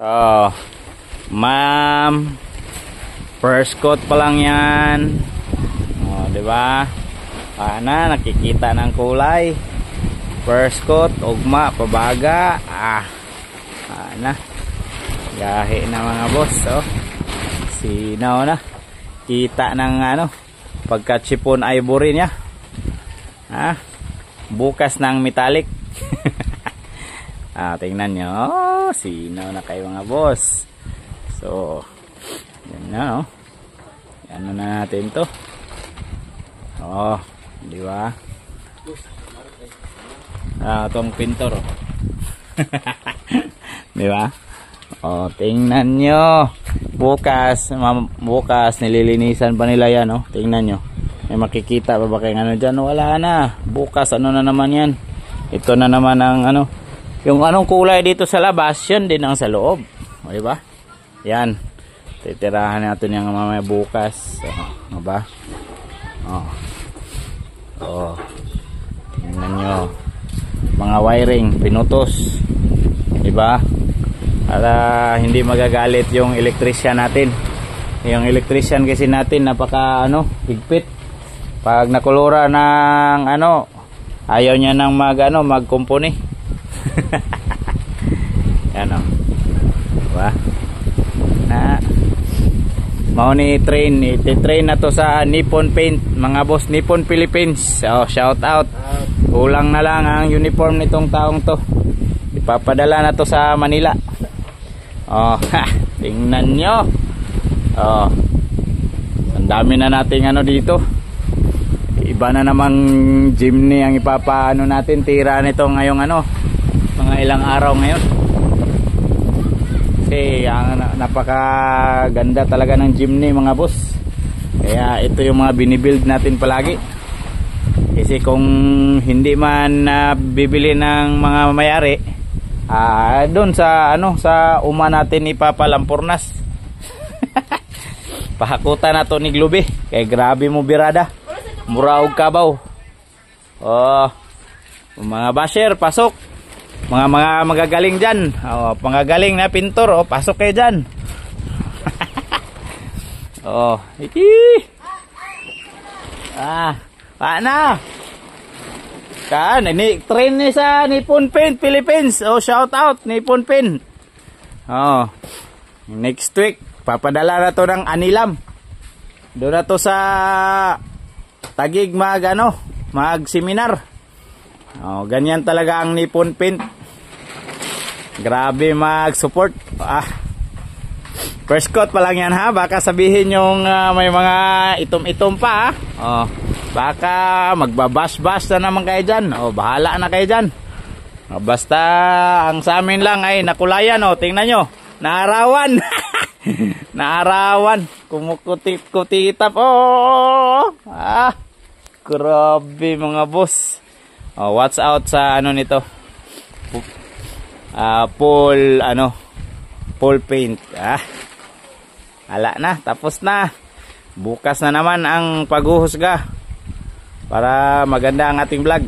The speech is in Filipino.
Oh, ma'am, first coat pa lang yan. Oh, di ba? Nakikita ng kulay. First coat, ugma, pabaga. Gahi na mga boss. Oh. Sinaw na. Kita ng pagka-chipon ivory niya. Bukas ng metallic. Tingnan nyo. Sinaw na kayo mga boss. So, yan na. Yan na natin to. Di ba? Itong pintor. Di ba? Tingnan nyo. Bukas nililinisan pa nila yan. Tingnan nyo. May makikita pa ba kayong dyan? Wala na. Bukas na naman yan. Ito na naman ang yung anong kulay dito sa labas, yun din ang sa loob. Di ba? Yan. Titirahan natin yung mamaya bukas. Diba? Tingnan nyo. Mga wiring, pinutos. Diba? Para hindi magagalit yung electrician natin. Yung electrician kasi natin napaka higpit. Pag nakulura ng ayaw niya nang magkumpuni. Yan diba? Mau ni train na to sa Nippon Paint mga boss, Nippon Philippines. Shout out. Kulang na lang ang uniform nitong taong to, ipapadala na to sa Manila. Tingnan nyo. Ang dami na nating dito. Iba na namang jeepney ang ipapaano natin, tira nito ngayong mga ilang araw ngayon. Kasi napakaganda talaga ng jeepney mga boss. Kaya ito yung mga binibuild natin palagi. Kasi kung hindi man bibili ng mga mayari, doon sa sa uma natin ipapalampurnas. Pahakutan na to ni Globe. Kaya grabe mo birada. Muraog kabaw. Mga basher, pasok. Mga magagaling dyan. Magagaling na pintor. Pasok kayo dyan. Paano? Ini train ni sa Nippon Paint Philippines. Shout out Nippon Paint. Next week papadala na to ng anilam. Doon na to sa Tagig mag seminar. Ganyan talaga ang Nippon Paint. Grabe mag-support. First coat pa lang yan baka sabihin yung may mga itom-itom pa baka magbabash-bash na naman kayo dyan. Bahala na kayo dyan. Basta ang sa amin lang ay nakulayan. Tingnan nyo. Naarawan. Naarawan. Kumukutip-kutitap. Grabe mga boss. Watch out sa nito. Full paint. Hala na, tapos na. Bukas na naman ang paghuhusga para maganda ang ating vlog.